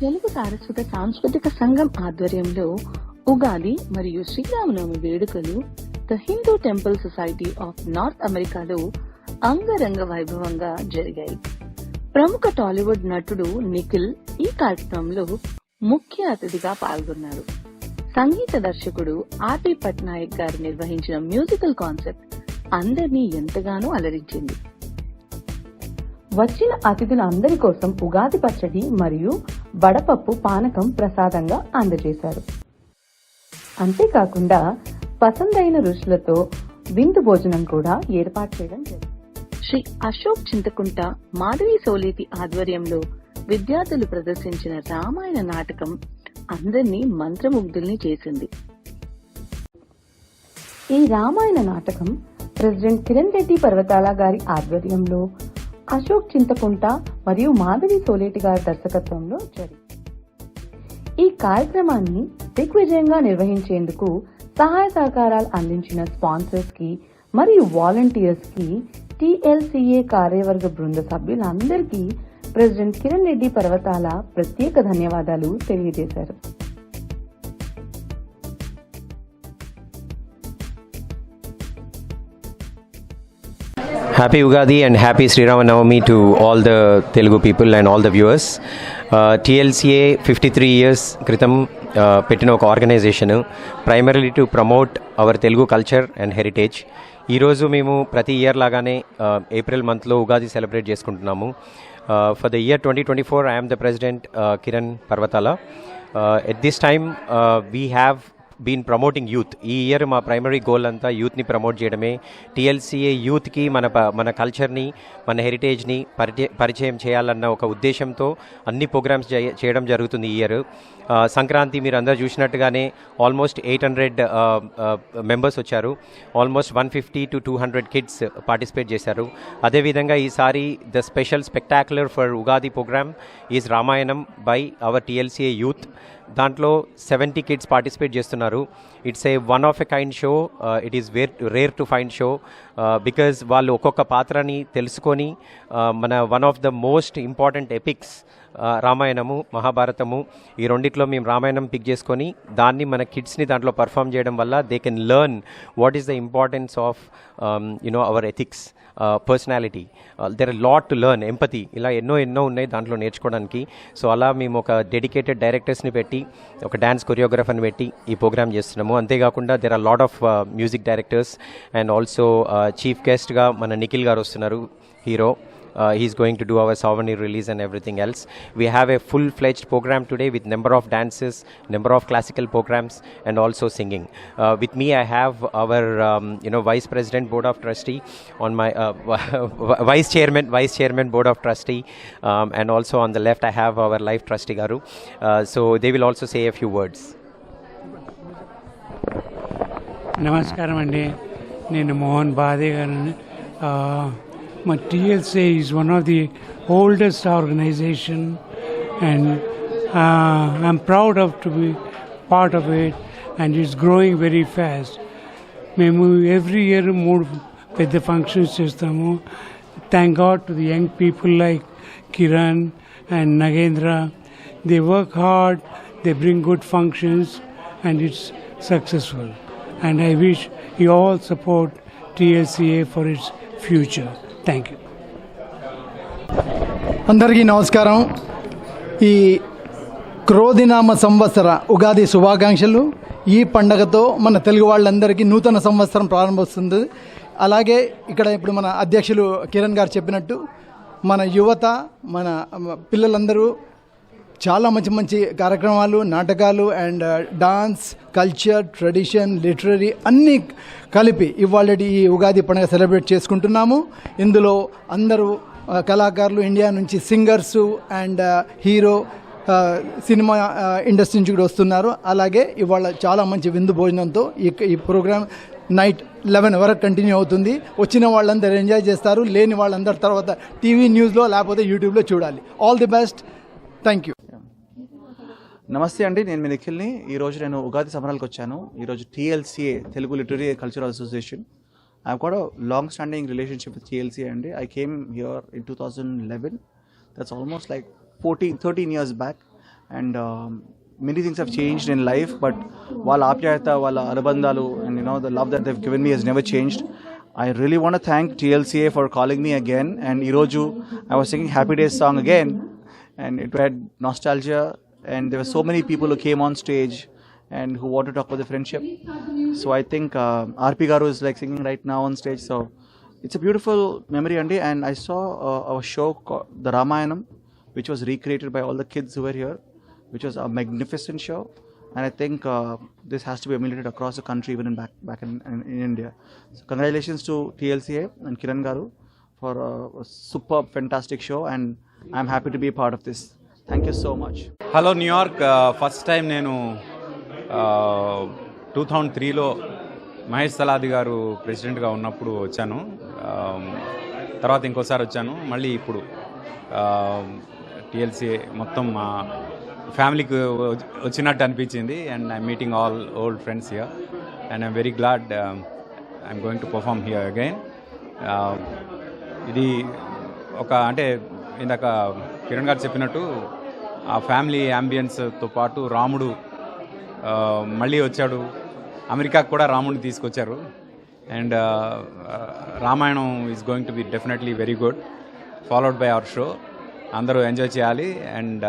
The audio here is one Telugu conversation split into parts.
తెలుగు సారస్వత సాంస్కృతిక సంఘం ఆధ్వర్యంలో ఉగాది మరియు శ్రీరామనవమి వేడుకలు the Hindu temple society of north అమెరికాలో అంగరంగ వైభవంగా జరిగాయి. ప్రముఖ టాలీవుడ్ నటుడు నిఖిల్ ఈ కార్యక్రమంలో ముఖ్య అతిథిగా పాల్గొన్నారు. సంగీత దర్శకుడు ఆర్పి పట్నాయక్ గారు నిర్వహించిన మ్యూజికల్ కాన్సెప్ట్ అందరినీ ఎంతగానో అలరించింది. వచ్చిన అతిథులందరి కోసం ఉగాది పచ్చడి మరియు వడపప్పు పానకం ప్రసాదంగా అందజేశారు. అంతేకాకుండా పసందైన రుచులతో విందు భోజనం కూడా ఏర్పాటు చేయడం జరిగింది. శ్రీ అశోక్ చింతకుంట, మాధవి సోలేటి ఆధ్వర్యంలో విద్యార్థులు ప్రదర్శించిన రామాయణ నాటకం అందరినీ మంత్రముగ్ధుల్ని చేసింది. ఈ రామాయణ నాటకం ప్రెసిడెంట్ కిరణ్ రెడ్డి పర్వతాల గారి ఆధ్వర్యంలో అశోక్ చింతకుంట మరియు మాధవి సోలేటి గారి దర్శకత్వంలో జరిగింది. ఈ కార్యక్రమాన్ని దిగ్విజయంగా నిర్వహించేందుకు సహాయ సహకారాలు అందించిన స్పాన్సర్స్ కి మరియు వాలంటీర్స్ కి, టీఎల్సీఏ కార్యవర్గ బృంద సభ్యులందరికీ ప్రెసిడెంట్ కిరణ్ రెడ్డి పర్వతాల ప్రత్యేక ధన్యవాదాలు తెలియజేశారు. Happy Ugadi and happy Sri Ramanavami to all the Telugu people and all the viewers. TLCA 53 years kritam పెట్టిన ఒక organization primarily to promote our Telugu culture and heritage. ఈరోజు మేము ప్రతి ఇయర్ లాగానే ఏప్రిల్ మంత్లో ఉగాది సెలబ్రేట్ చేసుకుంటున్నాము. For the year 2024 I am the president Kiran Parvatala. At this time we have been promoting youth. ఈ ఇయర్ మా ప్రైమరీ గోల్ అంతా యూత్ని ప్రమోట్ చేయడమే. టీఎల్సీఏ యూత్కి మన కల్చర్ని, మన హెరిటేజ్ని పరిచయం చేయాలన్న ఒక ఉద్దేశంతో అన్ని ప్రోగ్రామ్స్ చేయడం జరుగుతుంది ఈ ఇయర్. సంక్రాంతి మీరు అందరూ చూసినట్టుగానే ఆల్మోస్ట్ 800 మెంబర్స్ వచ్చారు. ఆల్మోస్ట్ 150 to 200 కిడ్స్ పార్టిసిపేట్ చేశారు. అదేవిధంగా ఈసారి the special spectacular for Ugadi program is Ramayanam by our TLCA youth. దాంట్లో 70 కిడ్స్ పార్టిసిపేట్ చేస్తున్నారు. It's a one of a kind show. It is rare to find show because వాళ్ళు ఒక్కొక్క పాత్రని తెలుసుకొని మన one of the most important epics Ramayanamu, Mahabharatamu, ఈ రెండిట్లో మేము రామాయణం పిక్ చేసుకొని దాన్ని మన కిడ్స్ని దాంట్లో పర్ఫామ్ చేయడం వల్ల they can learn what is the importance of our ethics, personality. There are lot to learn, empathy, ఇలా ఎన్నో ఉన్నాయి దాంట్లో నేర్చుకోవడానికి. సో అలా మేము ఒక డెడికేటెడ్ డైరెక్టర్స్ని పెట్టి, ఒక డ్యాన్స్ కొరియోగ్రాఫర్ని పెట్టి ఈ ప్రోగ్రామ్ చేస్తున్నాము. అంతేకాకుండా there are lot of music directors and also chief గెస్ట్గా మన నిఖిల్ గారు వస్తున్నారు, hero. He's going to do our souvenir release and everything else. We have a full-fledged program today with number of dances, number of classical programs, and also singing. With me, I have our Vice President Board of Trustee on my Vice Chairman Board of Trustee, and also on the left I have our Life Trustee Garu. So they will also say a few words. Namaskaram andi. Nenu Mohan Bade garani. My TLCA is one of the oldest organization, and I'm proud of to be part of it, and it's growing very fast. Memu every year more with the functions chestamu. Thank God to the young people like Kiran and Nagendra. They work hard, they bring good functions, and it's successful. And I wish you all support TLCA for its future. Thank you. అందరికీ నమస్కారం. ఈ క్రోధినామ సంవత్సర ఉగాది శుభాకాంక్షలు. ఈ పండగతో మన తెలుగు వాళ్ళందరికీ నూతన సంవత్సరం ప్రారంభమవుతుంది. అలాగే ఇక్కడ ఇప్పుడు మన అధ్యక్షులు కిరణ్ గారు చెప్పినట్టు మన యువత, మన పిల్లలందరూ చాలా మంచి కార్యక్రమాలు, నాటకాలు and dance, culture, tradition, literary అన్నీ కలిపి ఇవాళ ఈ ఉగాది పండుగ సెలబ్రేట్ చేసుకుంటున్నాము. ఇందులో అందరూ కళాకారులు, ఇండియా నుంచి singers and hero, cinema industry నుంచి కూడా వస్తున్నారు. అలాగే ఇవాళ చాలా మంచి విందు భోజనంతో ఈ ప్రోగ్రామ్ నైట్ 11 వరకు కంటిన్యూ అవుతుంది. వచ్చిన వాళ్ళందరూ ఎంజాయ్ చేస్తారు. లేని వాళ్ళందరూ తర్వాత టీవీ న్యూస్లో లేకపోతే యూట్యూబ్లో చూడాలి. All the best. Thank you. నమస్తే అండి, నేను మీ నిఖిల్ని. ఈరోజు నేను ఉగాది సంబరాలకు వచ్చాను. ఈరోజు TLCA, Telugu literary cultural association. I got a long standing relationship with TLCA అండి. I came here in 2011. That's almost like 13 years back. and many things have changed in life, but వాళ్ళ ఆప్యాయత, వాళ్ళ అనుబంధాలు, and the love that they've given me has never changed. I really want to thank TLCA for calling me again, and Iroju, I was singing Happy Days song again, and it had nostalgia, and there were so many people who came on stage and who want to talk about the friendship. So I think RP Garu is like singing right now on stage, so it's a beautiful memory, Andy. And I saw a show called The Ramayanam, which was recreated by all the kids who were here, which was a magnificent show. And I think this has to be emulated across the country, even back in India. So congratulations to TLCA and Kiran Garu for a superb, fantastic show, and I'm happy to be a part of this. Thank you so much. Hello New York, first time నేను 2003లో మహేష్ సలాది గారు ప్రెసిడెంట్గా ఉన్నప్పుడు వచ్చాను. తర్వాత ఇంకోసారి వచ్చాను, మళ్ళీ ఇప్పుడు టీఎల్సీఏ మొత్తం మా ఫ్యామిలీకి వచ్చినట్టు అనిపించింది. And I'm meeting all old friends here, and I'm very glad I'm going to perform here again. ఇది ఒక అంటే ఇందాక కిరణ్ గారు చెప్పినట్టు ఆ ఫ్యామిలీ యాంబియన్స్తో పాటు రాముడు మళ్ళీ వచ్చాడు. అమెరికాకు కూడా రాముడిని తీసుకొచ్చారు. And Ramayanam is going to be definitely very good, followed by our show. అందరూ ఎంజాయ్ చేయాలి. And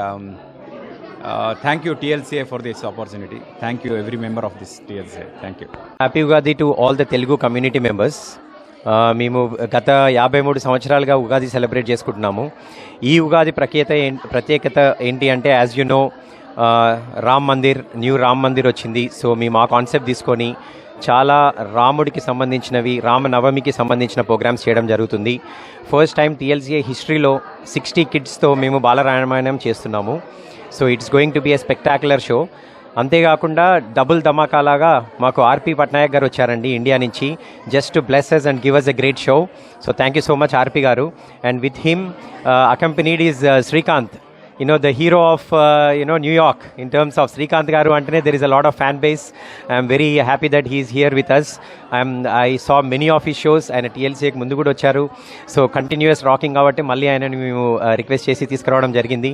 thank you TLCA for this opportunity. Thank you every member of this TLCA. Thank you. Happy Ugadi to all the Telugu community members. మేము గత 53 సంవత్సరాలుగా ఉగాది సెలబ్రేట్ చేసుకుంటున్నాము. ఈ ఉగాది ప్రత్యేకత ఏంటి అంటే, as you know, new Ram Mandir వచ్చింది. సో మేము ఆ కాన్సెప్ట్ తీసుకొని చాలా రాముడికి సంబంధించినవి, రామనవమికి సంబంధించిన ప్రోగ్రామ్స్ చేయడం జరుగుతుంది. ఫస్ట్ టైం TLCA హిస్టరీలో 60 కిడ్స్తో మేము బాలరామాయణం చేస్తున్నాము. So it's going to be a spectacular show. అంతేకాకుండా డబుల్ ధమాకాలాగా మాకు ఆర్పి పట్నాయక్ గారు వచ్చారండి ఇండియా నుంచి, just to bless us and give us a great show. So thank you so much RP garu. And with him accompanied is Srikanth, the hero of New York in terms of Srikanth garu antane there is a lot of fan base. I am very happy that he is here with us. I saw many of his shows and TLCA ki mundu kuda vacharu. So continuous rocking kabatti malli ayana memu request chesi తీసుకురావడం జరిగింది.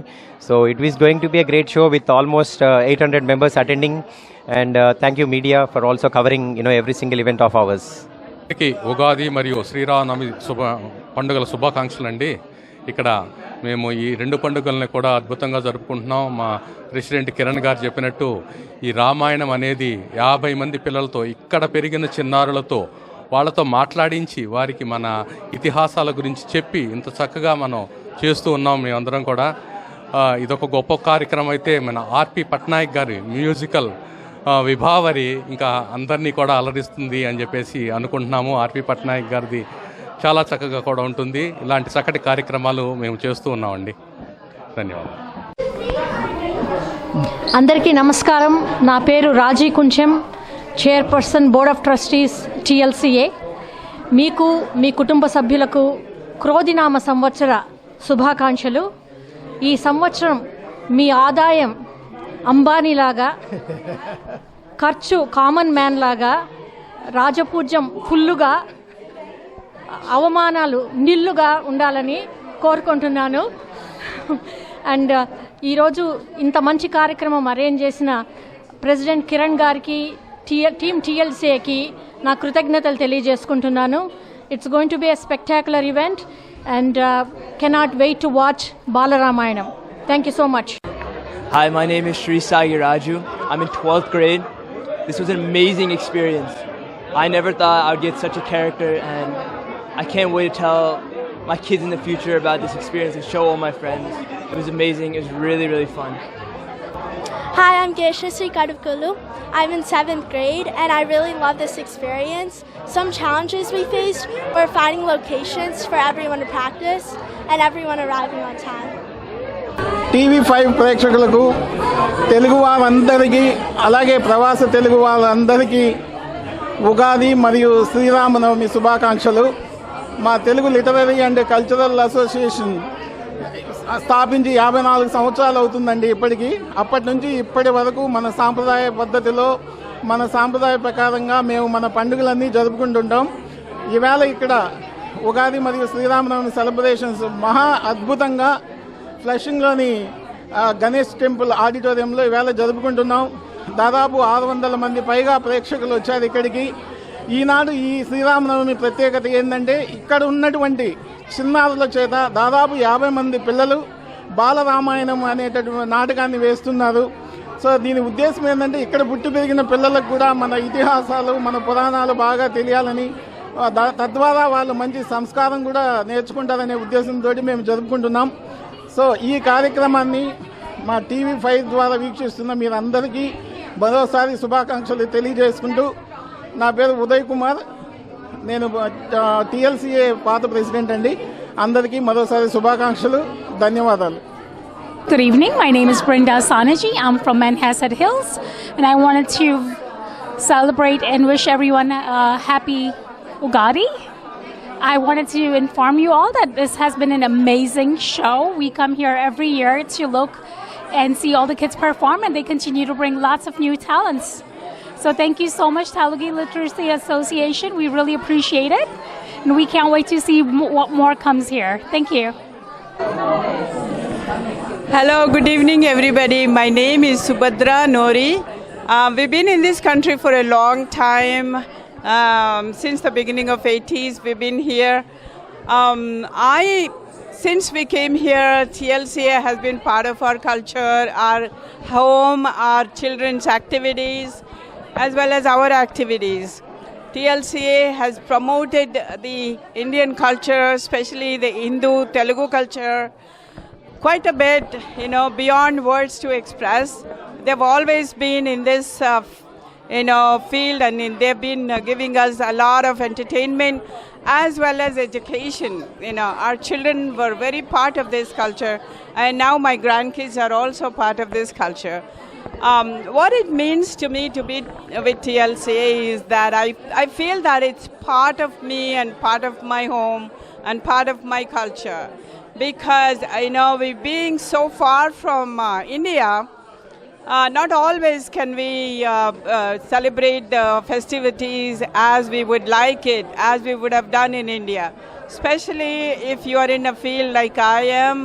So it is going to be a great show with almost 800 members attending, and thank you media for also covering every single event of ours. Ugadi మరియు శ్రీరామనవమి పండుగల శుభాకాంక్షలు అండి. ఇక్కడ మేము ఈ రెండు పండుగలను కూడా అద్భుతంగా జరుపుకుంటున్నాం. మా ప్రెసిడెంట్ కిరణ్ గారు చెప్పినట్టు ఈ రామాయణం అనేది 50 మంది పిల్లలతో, ఇక్కడ పెరిగిన చిన్నారులతో వాళ్ళతో మాట్లాడించి వారికి మన ఇతిహాసాల గురించి చెప్పి ఇంత చక్కగా మనం చేస్తూ ఉన్నాం మేమందరం కూడా. ఇదొక గొప్ప కార్యక్రమం. అయితే మన ఆర్పి పట్నాయక్ గారి మ్యూజికల్ విభావరి ఇంకా అందరినీ కూడా అలరిస్తుంది అని చెప్పేసి అనుకుంటున్నాము. ఆర్పి పట్నాయక్ గారిది చాలా చక్కగా కూడా ఉంటుంది. ఇలాంటి చక్కటి కార్యక్రమాలు మేము చేస్తూ ఉన్నామండి. ధన్యవాదాలు. అందరికీ నమస్కారం. నా పేరు Raji Kuncham, chairperson board of trustees TLCA. మీకు, మీ కుటుంబ సభ్యులకు క్రోధినామ సంవత్సర శుభాకాంక్షలు. ఈ సంవత్సరం మీ ఆదాయం అంబానీలాగా, ఖర్చు కామన్ మ్యాన్ లాగా, రాజపూజ్యం ఫుల్లుగా, అవమానాలు నిల్లుగా ఉండాలని కోరుకుంటున్నాను. అండ్ ఈరోజు ఇంత మంచి కార్యక్రమం అరేంజ్ చేసిన ప్రెసిడెంట్ కిరణ్ గారికి, టీమ్ TLCAకి నా కృతజ్ఞతలు తెలియజేసుకుంటున్నాను. It's going to be a spectacular event and cannot wait to watch Balaramayanam. Thank you so much. Hi, my name is Sri Sai Raju. I'm in 12th grade. This was an amazing experience. I never thought I would get such a character, and I can't wait to tell my kids in the future about this experience and show all my friends. It was amazing. It was really, really fun. Hi, I'm Gayashree Kadukulu. I'm in 7th grade, and I really love this experience. Some challenges we faced were finding locations for everyone to practice and everyone arriving on time. TV5 ప్రేక్షకులకు, తెలుగు వారందరికీ, అలాగే ప్రవాస తెలుగు వాళ్ళందరికీ ఉగాది మరియు శ్రీరామనవమి శుభాకాంక్షలు. మా Telugu literary and cultural association స్థాపించి 54 సంవత్సరాలు అవుతుందండి ఇప్పటికీ. అప్పటి నుంచి ఇప్పటి వరకు మన సాంప్రదాయ పద్ధతిలో, మన సాంప్రదాయ ప్రకారంగా మేము మన పండుగలన్నీ జరుపుకుంటుంటాం. ఈవేళ ఇక్కడ ఉగాది మరియు శ్రీరామనవమి సెలబ్రేషన్స్ మహా అద్భుతంగా ఫ్లషింగ్లోని గణేష్ టెంపుల్ ఆడిటోరియంలో ఈవేళ జరుపుకుంటున్నాం. దాదాపు 600 మంది పైగా ప్రేక్షకులు వచ్చారు ఇక్కడికి. ఈనాడు ఈ శ్రీరామనవమి ప్రత్యేకత ఏంటంటే ఇక్కడ ఉన్నటువంటి చిన్నారుల చేత దాదాపు 50 మంది పిల్లలు బాలరామాయణం అనేటటువంటి నాటకాన్ని వేస్తున్నారు. సో దీని ఉద్దేశం ఏంటంటే ఇక్కడ పుట్టి పెరిగిన పిల్లలకు కూడా మన ఇతిహాసాలు మన పురాణాలు బాగా తెలియాలని, తద్వారా వాళ్ళు మంచి సంస్కారం కూడా నేర్చుకుంటారనే ఉద్దేశంతో మేము జరుపుకుంటున్నాం. సో ఈ కార్యక్రమాన్ని మా TV5 ద్వారా వీక్షిస్తున్న మీరందరికీ మరోసారి శుభాకాంక్షలు తెలియజేసుకుంటూ, నా పేరు ఉదయ్ కుమార్, నేను TLCA పాత ప్రెసిడెంట్ అండి. అందరికీ మరోసారి శుభాకాంక్షలు, ధన్యవాదాలు. Good evening. My name is Brenda Sanaji. I'm from Manhasset Hills, and I wanted to celebrate and wish everyone a happy Ugadi. I wanted to inform you all that this has been an amazing show. We come here every year to look and see all the kids perform, and they continue to bring lots of new talents. So thank you so much, Telugu Literacy Association. We really appreciate it, and we can't wait to see what more comes here. Thank you. Hello, good evening everybody. My name is Subhadra Nori. We've been in this country for a long time. Since the beginning of 80s, we've been here. Since we came here, TLCA has been part of our culture, our home, our children's activities, as well as our activities. TLCA has promoted the Indian culture, especially the Hindu Telugu culture, quite a bit, beyond words to express. They've always been in this, field, and they've been giving us a lot of entertainment as well as education. Our children were very part of this culture, and now my grandkids are also part of this culture. What it means to me to be with TLCA is that I feel that it's part of me and part of my home and part of my culture. Because we being so far from India, not always can we celebrate the festivities as we would like it, as we would have done in India. Especially if you are in a field like I am,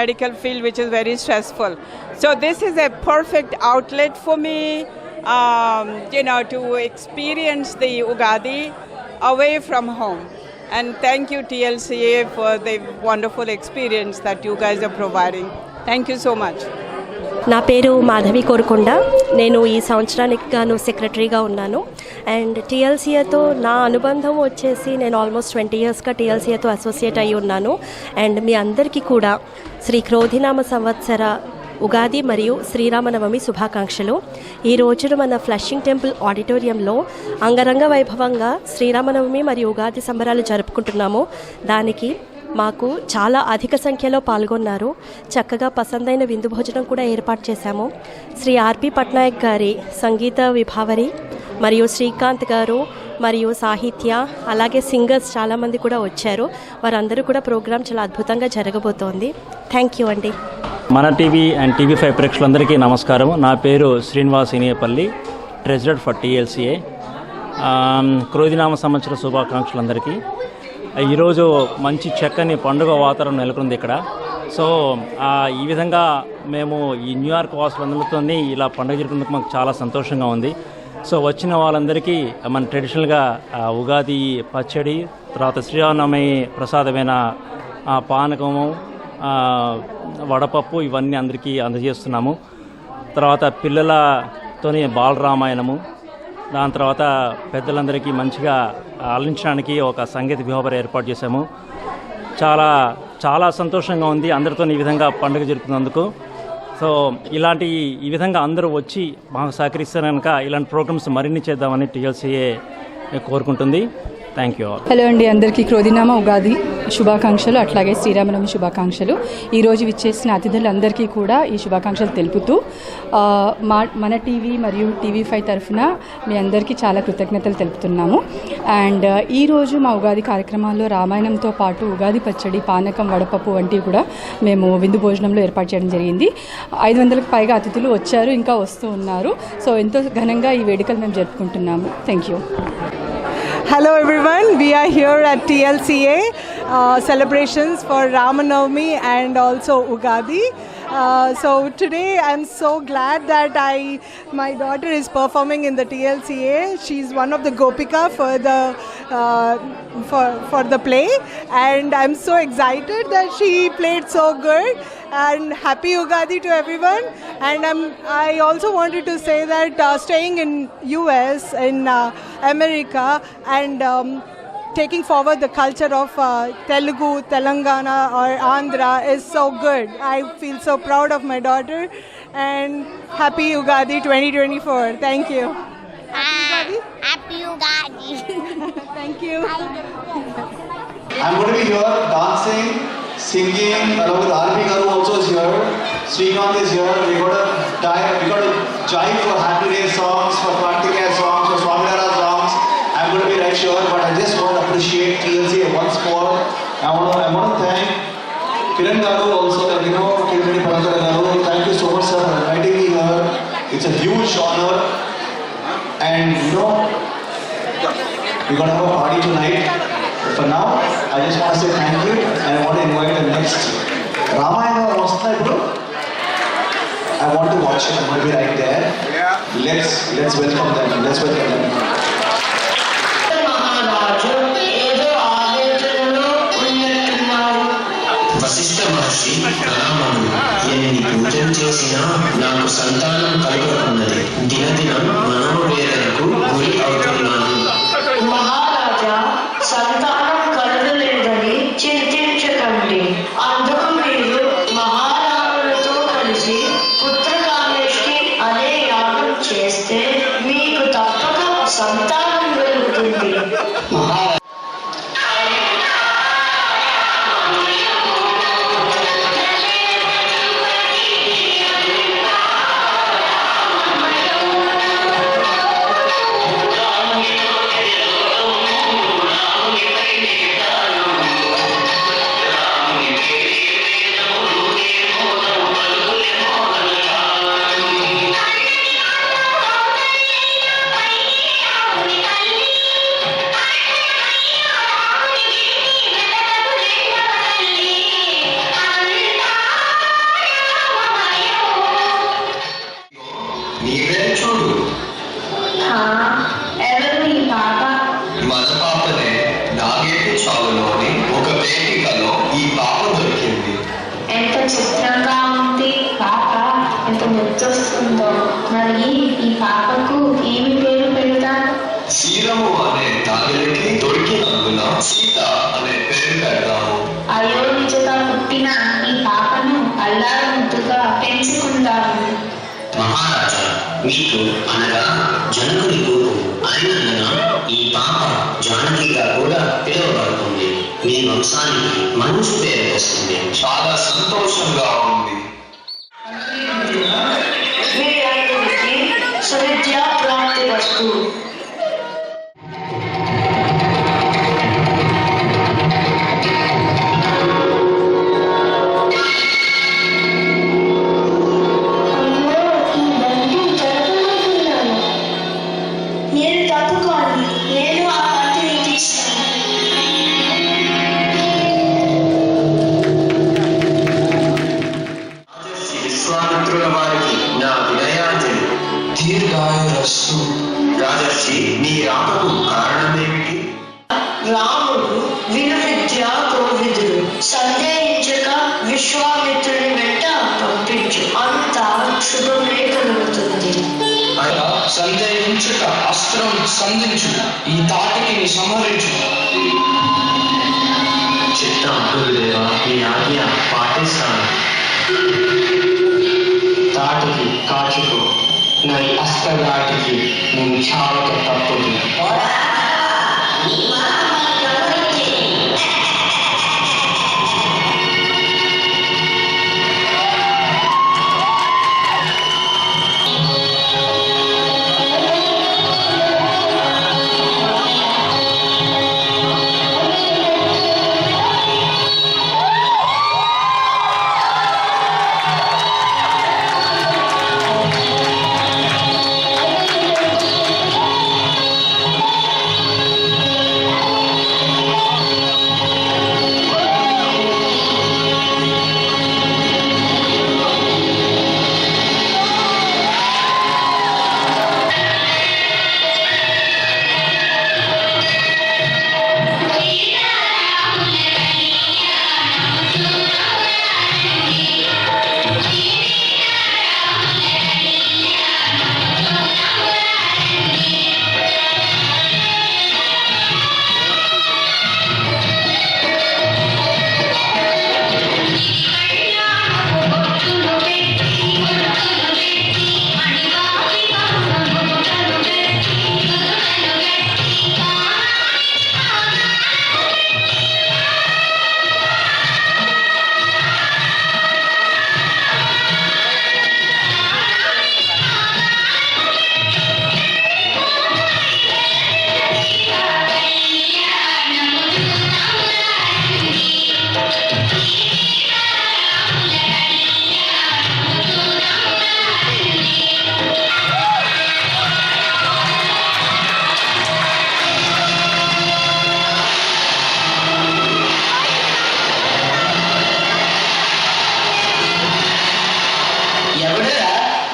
medical field, which is very stressful. So this is a perfect outlet for me, to experience the Ugadi away from home. And thank you TLCA for the wonderful experience that you guys are providing. Thank you so much. నా పేరు మాధవి కోరుకొండ. నేను ఈ సంవత్సరానికి గాను సెక్రటరీగా ఉన్నాను. అండ్ TLCAతో నా అనుబంధం వచ్చేసి నేను ఆల్మోస్ట్ 20 ఇయర్స్గా TLCAతో అసోసియేట్ అయి ఉన్నాను. అండ్ మీ అందరికీ కూడా శ్రీ క్రోధినామ సంవత్సర ఉగాది మరియు శ్రీరామనవమి శుభాకాంక్షలు. ఈ రోజున మన ఫ్లషింగ్ టెంపుల్ ఆడిటోరియంలో అంగరంగ వైభవంగా శ్రీరామనవమి మరియు ఉగాది సంబరాలు జరుపుకుంటున్నాము. దానికి మాకు చాలా అధిక సంఖ్యలో పాల్గొన్నారు. చక్కగా పసందైన విందు భోజనం కూడా ఏర్పాటు చేశాము. శ్రీ RP పట్నాయక్ గారి సంగీత విభావరి మరియు శ్రీకాంత్ గారు మరియు సాహిత్య, అలాగే సింగర్స్ చాలామంది కూడా వచ్చారు. వారందరూ కూడా ప్రోగ్రాం చాలా అద్భుతంగా జరగబోతోంది. థ్యాంక్ యూ అండి. మన టీవీ అండ్ TV5 ప్రేక్షకులందరికీ నమస్కారం. నా పేరు శ్రీనివాస్ ఇనియపల్లి, ట్రెజరర్ ఫర్ TLCA. క్రోధినామ సంవత్సర శుభాకాంక్షలందరికీ. ఈరోజు మంచి చక్కని పండుగ వాతావరణం నెలకొంది ఇక్కడ. సో ఈ విధంగా మేము ఈ న్యూయార్క్ వాసులందరితో ఇలా పండుగ జరుపుకున్నందుకు మాకు చాలా సంతోషంగా ఉంది. సో వచ్చిన వాళ్ళందరికీ మన ట్రెడిషనల్గా ఉగాది పచ్చడి, తర్వాత శ్రీరామనవమి ప్రసాదమైన పానకము, వడపప్పు ఇవన్నీ అందరికీ అందజేస్తున్నాము. తర్వాత పిల్లలతోని బాలరామాయణము, దాని తర్వాత పెద్దలందరికీ మంచిగా ఆలించడానికి ఒక సంగీత విభావర ఏర్పాటు చేశాము. చాలా చాలా సంతోషంగా ఉంది అందరితో ఈ విధంగా పండుగ జరుపుతున్నందుకు. సో ఈ విధంగా అందరూ వచ్చి మాకు సహకరిస్తారు కనుక ఇలాంటి ప్రోగ్రామ్స్ మరిన్ని చేద్దామని TLCA కోరుకుంటుంది. Thank you. హలో అండి, అందరికీ క్రోధినామ ఉగాది శుభాకాంక్షలు, అట్లాగే శ్రీరామనవమి శుభాకాంక్షలు. ఈరోజు విచ్చేసిన అతిథులందరికీ కూడా ఈ శుభాకాంక్షలు తెలుపుతూ మన టీవీ మరియు TV5 తరఫున మీ అందరికీ చాలా కృతజ్ఞతలు తెలుపుతున్నాము. అండ్ ఈరోజు మా ఉగాది కార్యక్రమాల్లో రామాయణంతో పాటు ఉగాది పచ్చడి, పానకం, వడపప్పు వంటివి కూడా మేము విందు భోజనంలో ఏర్పాటు చేయడం జరిగింది. 500కు పైగా అతిథులు వచ్చారు, ఇంకా వస్తూ ఉన్నారు. సో ఎంతో ఘనంగా ఈ వేడుకలు మేము జరుపుకుంటున్నాము. Thank you. Hello everyone, we are here at TLCA celebrations for Ramanavami and also Ugadi. So today I'm so glad that my daughter is performing in the TLCA. She's one of the Gopika for the play, and I'm so excited that she played so good. And happy Ugadi to everyone. And I also wanted to say that staying in US, in America, and taking forward the culture of Telugu, Telangana or Andhra is so good. I feel so proud of my daughter, and happy Ugadi 2024. Thank you. Happy Ugadi. Thank you. I'm going to be here dancing, singing, along with RP Garu also is here. Srikanth is here. We got to jive for Happy Day songs, for Kartikeya songs, for Swaminara songs. I'm going to be right here, but I just want to appreciate TLCA once more. I want to thank Kiran Garu also, Kiran Reddy Parakala Garu. Thank you so much, sir, for inviting me here. It's a huge honor, and we're going to have a party tonight. But for now, I just want to say thank you, and I want to invite the next Ramayana Rosna group. I want to watch it. I'm going to be right there. Let's welcome them. Let's welcome them. Vashishta Maharshi రాముడు ఎన్ని పూజలు చేసినా నాకు సంతానం కలుగుతున్నది. దినదినం మనోవేదనకు గురి అవుతున్నాను. మహారాజా, సంతానం కలగలేదని చింతించకండి. అందుకు మీరు మహారాజులతో కలిసి పుత్రకామేష్టి అనే యాగం చేస్తే మీకు తప్పక సంతానం కలుగుతుంది. మరి ఈ పాపకు ఏమి పేరు పెడతారు? శ్రీరాము అనే తాగిలికి దొరికినందున సీత అనే పేరు పెడతాము. అయోనిజగా పుట్టిన ఈ పాపను అల్లారు ముద్దుగా పెంచుకుందాము. మహారాజా, మీకు అనగా జనకుడి కూతురు అయినందున ఈ పాప జానకిగా కూడా పిలువబడుతుంది. మీ వంశానికి మంచి పేరు వస్తుంది. చాలా సంతోషంగా ఉంది. సువిద్యా ప్రాప్తి వస్తు. నేను తప్పుకోండి, నేను ఆ పంతిని తీస్తాను. విశ్వామిత్రుల వారికి నా వినయాంజలి. దీర్ఘాయురస్సు. రాజర్షి, మీ రాకకు కారణమేమిటి? రాముడు వినువిద్య కోవిదుడు. సందేహించక విశ్వామిత్రుని వెంట పంపించు, అంతా శుభమే కలుగుతుంది. సందేహించక అస్త్రం సంధించు, ఈ తాటికి సంహరించు. చిత్తం గురుదేవా, మీ ఆజ్ఞ పాటిస్తాను. తాటికి కాచుకో, నా అస్త్రఘాటికి నేను చావక తప్పదు.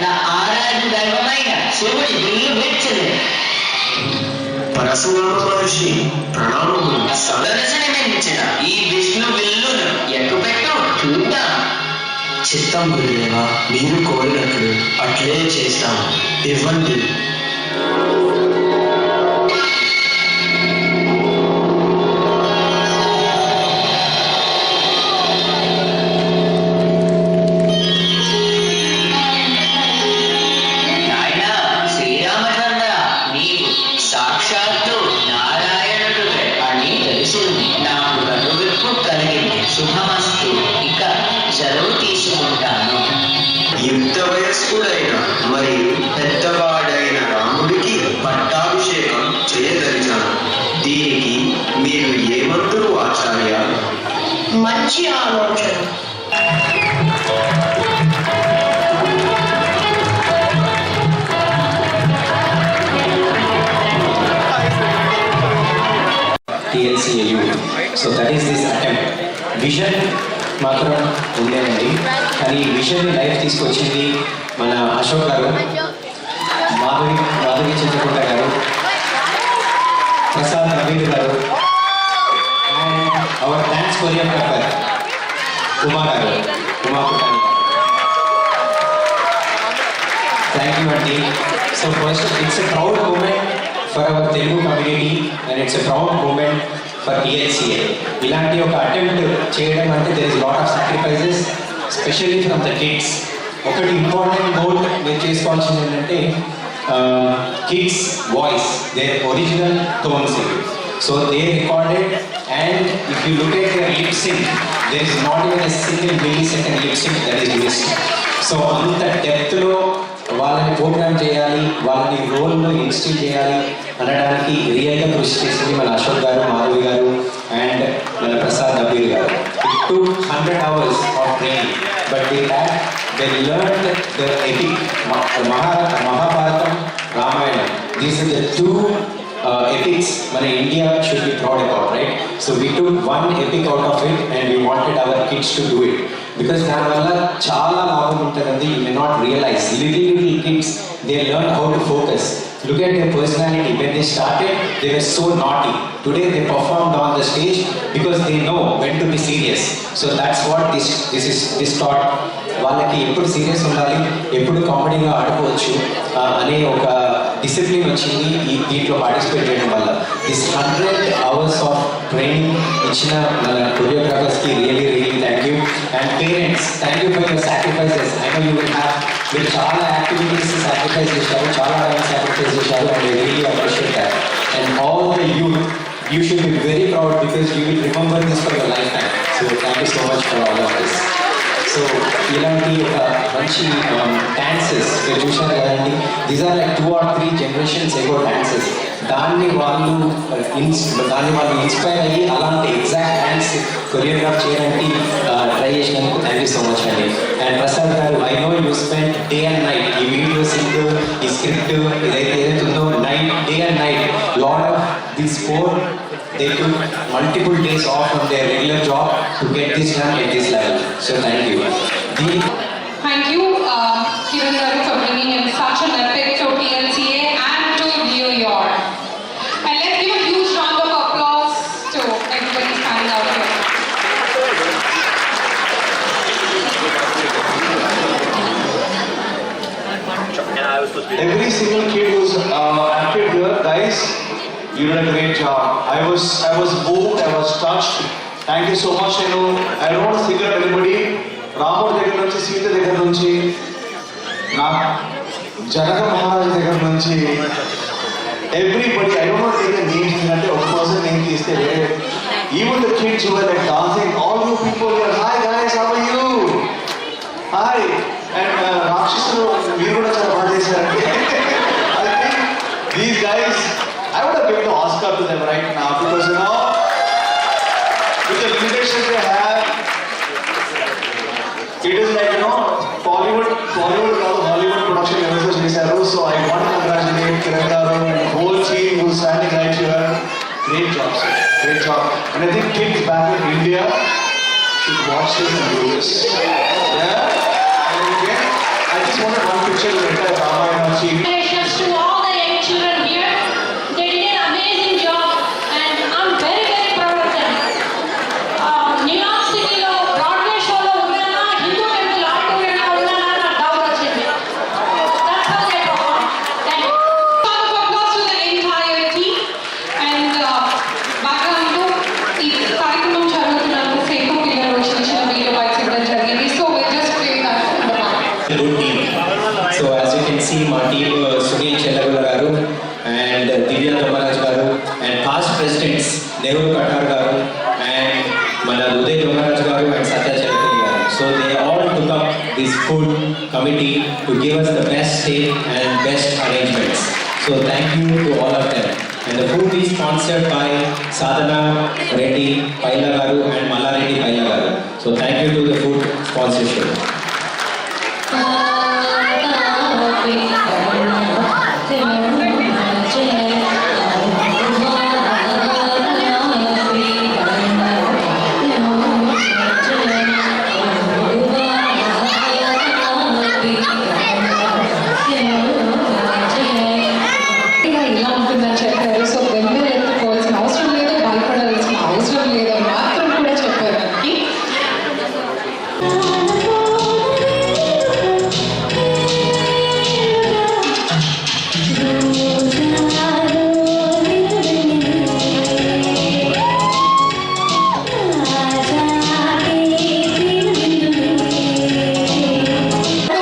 నా ఆరాధ్య దైవమైన శివుడి విల్లు విడిచింది. పరశురామ మహర్షి ప్రణామములు. సదర్శనమించిన ఈ విష్ణు విల్లును ఎక్కుపెట్టు చూద్దాం. చిత్తం గురుదేవా, మీరు కోరినట్లు అట్లే చేస్తాము. ఇవ్వండి. శుభమస్తు. ఇక సెలవు తీసుకుంటాను. యుక్త వయస్కుడైన మరియు పెద్దవాడైన రాముడికి పట్టాభిషేకం చేయదలిచాను. దీనికి మీరు ఏమంటారు ఆచార్య? మంచి ఆలోచన. TLCAU. So that is this attempt. Vision మాత్రం ఉండేనండి, కానీ విజన్ లైఫ్ తీసుకొచ్చింది మన అశోక్ గారు, మాధవి చింతకుంట గారు, Prasad Naveen garu, and our dance choreographer Uma Putani. Thank you అండి. So first it's a proud moment for our Telugu community and it's a proud moment for TLCA. ఇలాంటి ఒక అటెంప్ట్ చేయడం అంటే there is lot of sacrifices, specially from the kids. ఒకటి ఇంపార్టెంట్ నోట్ మీరు చేసుకోవాల్సింది ఏంటంటే kids voice, their original tones ఇవి. So they recorded and if you look at their lip sync, there is not even a single millisecond lip sync that is missed. So అంత డెప్త్లో వాళ్ళని ప్రోగ్రామ్ చేయాలి, వాళ్ళని రోల్లో ఇన్స్టిల్ చేయాలి అనడానికి రియల్గా కృషి చేసింది మన అశోక్ గారు, మాధవి గారు అండ్ మన ప్రసాద్ నబీర్ గారు. It took 100 hours of training, but they learned the epic, Mahabharatam, Ramayana. These are the two epics మన India should be proud about, right? So we took one epic out of it and we wanted our kids to do it. Because దానివల్ల చాలా లాభం ఉంటుందండి. You may not realize. Little kids, they learn how to focus. Look at their personality. When they started, they were so naughty. Today they performed on the stage because they know when to be serious. So that's what this taught. వాళ్ళకి ఎప్పుడు సీరియస్ ఉండాలి, ఎప్పుడు కామెడీగా ఆడుకోవచ్చు అనే ఒక డిసిప్లిన్ వచ్చింది ఈ దీంట్లో పార్టిసిపేట్ చేయడం వల్ల. దిస్ 100 hours ఆఫ్ ట్రైనింగ్ ఇచ్చిన మన కొరియోగ్రాఫర్స్కి really thank you. And parents, thank you for your sacrifices. I know you will have, మీరు చాలా యాక్టివిటీస్ సాక్రిఫైస్ చేశారు, చాలా టైం సాక్రిఫైస్ చేశారు and I really appreciate that. And all the youth, you should be very proud because you will remember this for your lifetime. So thank you so much for all of this. So ఇలాంటి ఒక మంచి డాన్సెస్ మీరు చూశారు కదండి. These are like 2 or 3 generations ago dances. దాన్ని వాళ్ళు ఇన్స్పైర్ అయ్యి అలాంటి ఎగ్జాక్ట్ డాన్స్ కొరియోగ్రాఫ్ చేయడానికి ట్రై చేసినందుకు థ్యాంక్ యూ సో మచ్ అండి. And Prasad garu, I know you spend day and night ఈ వీడియోస్, ఈ స్క్రిప్ట్ ఏదైతే ఉందో, day and night lot of these 4 they took multiple days off from their regular job to get this done at this level. So thank you. Thank you, Kiran Garu, for bringing in such an epic to TLCA and to New York. And let's give a huge round of applause to everybody standing out here. Every single kid who's acted here, guys, you did a great job. I was moved, I was touched. Thank you so much. I don't want to single out anybody. రాముడి దగ్గర నుంచి, సీత దగ్గర నుంచి, నా జనక మహారాజు దగ్గర నుంచి, everybody, I don't want to take the names అంటే ఒక పర్సన్ నేమ్ తీస్తే even the kids who are like dancing, all you people here, hi guys, how are you? Hi. And రాక్షసులు మీరు కూడా చాలా బాగా చేశారండి. I think these guys, I would have given the Oscar to them right now because with the limitations they have, it is like Bollywood Hollywood production levels chesaru. So I want to congratulate Kiran Garu and the whole team who's standing right here. Great job, sir. Great job. And I think kids back in India should watch this and do this. Yeah. And again, I just wanted one picture. special entire Ramayana team. Congratulations to all the young children here. They did an amazing job and I'm very, very proud of them. New York City lo Broadway show lo unnana Hindu temple auditorium lo unnana na doubt vachindi. That's how they perform. Thank you. Round of applause to the entire team and background lo ee కార్యక్రమం జరుగుతున్నంత సేపు పిల్లలు చిన్న చిన్న వీడియో బైట్స్ ఇవ్వడం జరిగింది. So we'll just play that in the back. Good team. So as you can see, my team Sunil Chellagula garu and Divya Kamaraj garu and past presidents Nehru Katar garu and mana Uday Kamaraj garu and Satya Chellagula garu. So they all took up this food committee to give us the best stay and best arrangements. So thank you to all of them. And the food is sponsored by Sadhana Reddy Paila garu and Malla Reddy Paila garu. So thank you to the food sponsorship. ఇలా ఉంటుందని చెప్పారు. సో బెంగళూరు ఎత్తుకోవాల్సిన అవసరం లేదు, భయపడాల్సిన అవసరం లేదు మాత్రం కూడా చెప్పారు మనకి.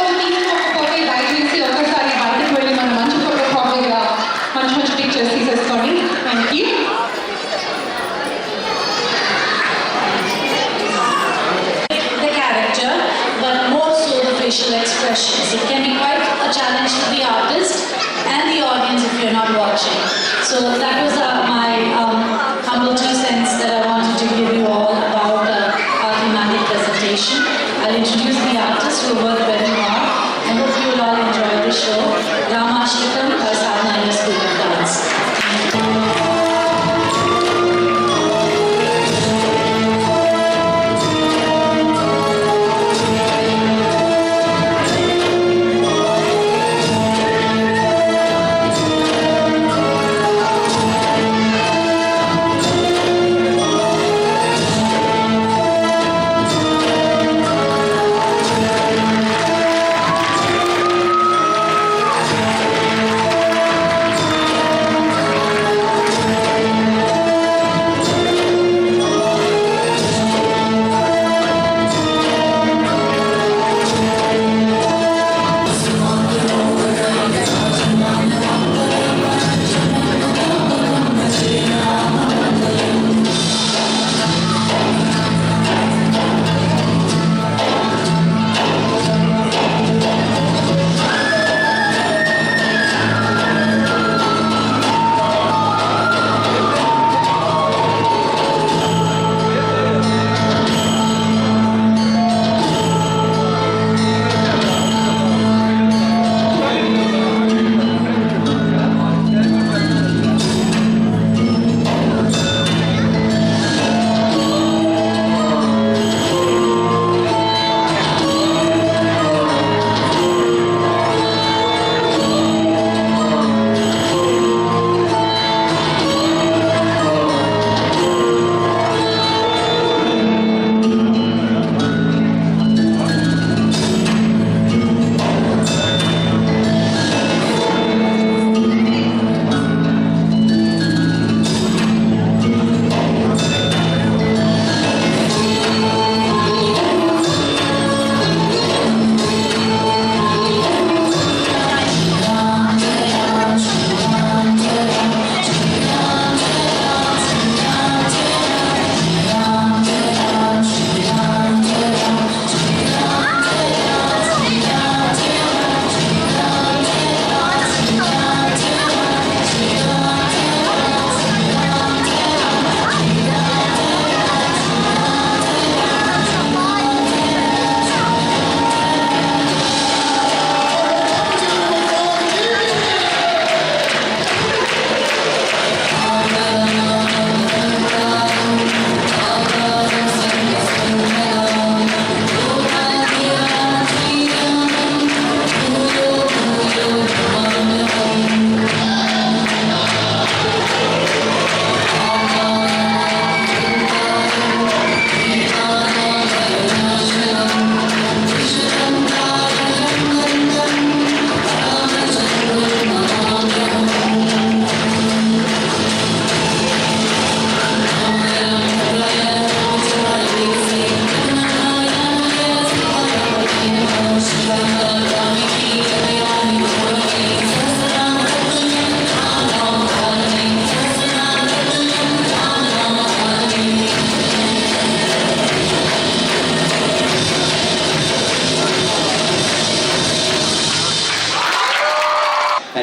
తీసుకోకపోతే దయచేసి ఒకసారి బయటకు వెళ్ళి మన మంచి ఫోటో కాపీగా మంచి మంచి పిక్చర్స్ తీసేసుకోండి. Thank you. The character, but more so the facial expressions. It can be quite a challenge to the artist and the audience if you're not watching. So that was my humble 2 cents that I wanted to give you all about our thematic presentation. I'll introduce the artists who worked very hard and hope you will all enjoy the show. Ramashikam, Sadhana School of Dance.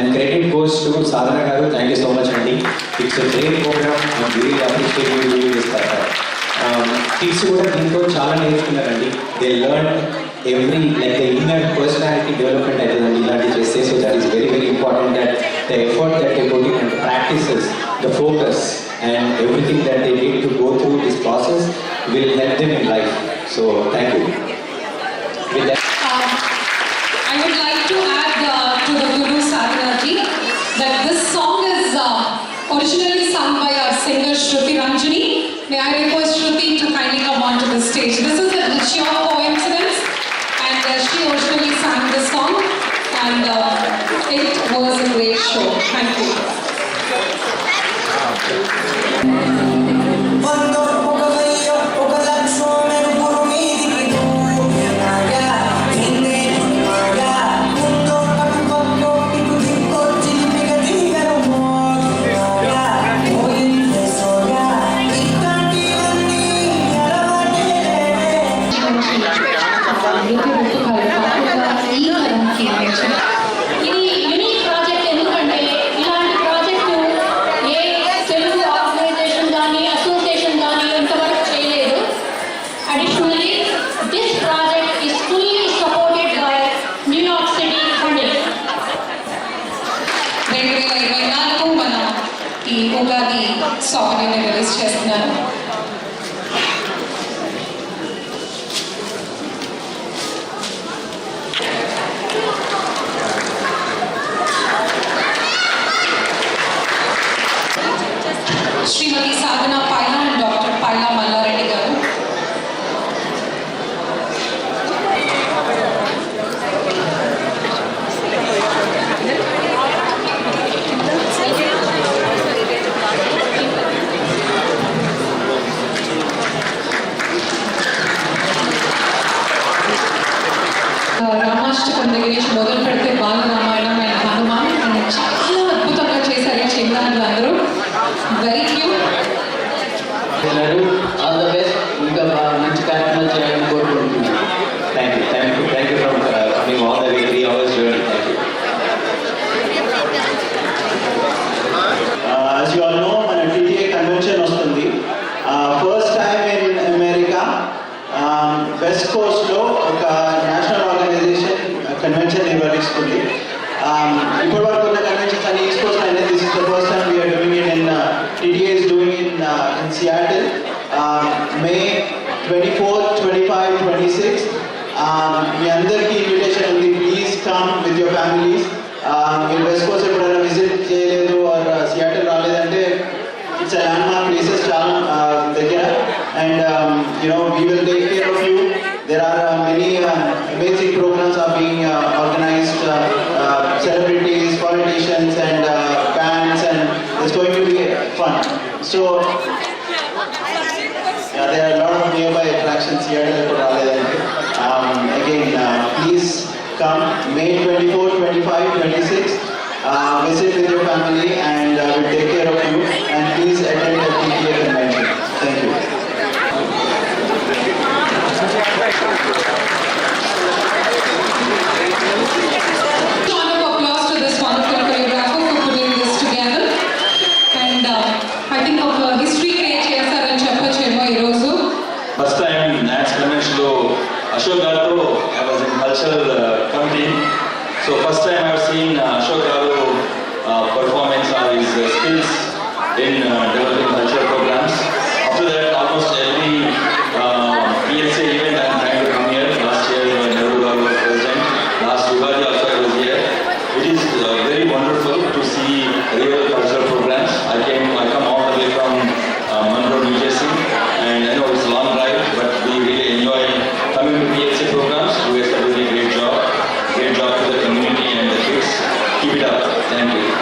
And credit goes to Sadhana Garu. Thank you so much, Andy. It's a great program. I really appreciate you doing this. Kids who have been to Chala Andy, they learn every, like the inner personality development at the so that is very, very important that the effort that they put in and the practices, the focus and everything that they need to go through this process will help them in life. So thank you. With that, I would like to add to the Guru Sadhana ji that this song is originally sung by our singer Shruti Ranjani. May I request Shruti to kindly come onto the stage. This is a sheer coincidence and she originally sang this song and it was a great show. Thank you. ఇది యూనిక్ ప్రాజెక్ట్ ఎందుకంటే ఇలాంటి ప్రాజెక్టు ఏ తెలుగు ఆర్గనైజేషన్ కానీ అసోసియేషన్ కానీ ఇంతవరకు చేయలేదు. Additionally this project is fully supported by New York city funding. 2024 మనం ఈ ఉగాది సాంగ్ని రిలీజ్ చేస్తున్నాను. శ్రీమతి సాధన పైలా అండ్ డాక్టర్ పైలా మల్లారెడ్డి గారు. రామాష్టకం దగ్గర నుంచి మొదలు పెడితే బాల రామాయణం అండ్ హనుమాన్ చాలా అద్భుతంగా చేశారు ఈ చిన్నారులు అందరూ. Very cute. All the best. ఇంకా మంచి కార్యక్రమాలు చేయాలని కోరుకుంటున్నాను. thank you from coming all the way 3 hours journey. Thank you. As you all know, మన TTA కన్వెన్షన్ వస్తుంది. First time in America west కోస్ట్లో ఒక నేషనల్ ఆర్గనైజేషన్ కన్వెన్షన్ నిర్వహిస్తుంది. ఇప్పటి వరకు ఉన్న కన్వెన్షన్స్ అన్ని ఈస్ట్ కోస్ట్ అయినా this is the first time we're doing it in TTA is doing it in Seattle, May 24th, 25, 26. మీ అందరికీ ఇన్విటేషన్ ఉంది. Please come with your families. మీరు వెస్ట్ కోస్ట్ ఎప్పుడైనా విజిట్ చేయలేదు ఆర్ సియాటిల్ రాలేదంటే ఇట్స్ ల్యాండ్ మార్క్ ప్లేసెస్ చాలా దగ్గర. And we will take care of you. There are many amazing programs are being organized, celebrities, politicians and bands, and it's going to be fun. So there are a lot of nearby attractions here. Again, please come May 24, 25, 26. Visit with your family and we'll take care of you. And please attend the TTA convention. Thank you. Round of applause to this wonderful choreographer for putting this together. And I think of history create చేశారని చెప్పొచ్చేమో ఈరోజు. ఫస్ట్ టైం నాట్స్ కన్వెన్షన్లో అశోక్ గారితో I was in cultural committee. So first time I have seen Ashok garu performance or his skills in developing cultural programs. After that almost every PLCA event I am trying to come here. Last year Nehru Garu was president. Last Ugadi also I was here. It is very wonderful to see real cultural programs. I come all the way from Monroe, New Jersey, and I know it's a long drive, but we really enjoy coming to PLC programs. You guys are doing a great job to the community and the kids. Keep it up. Thank you.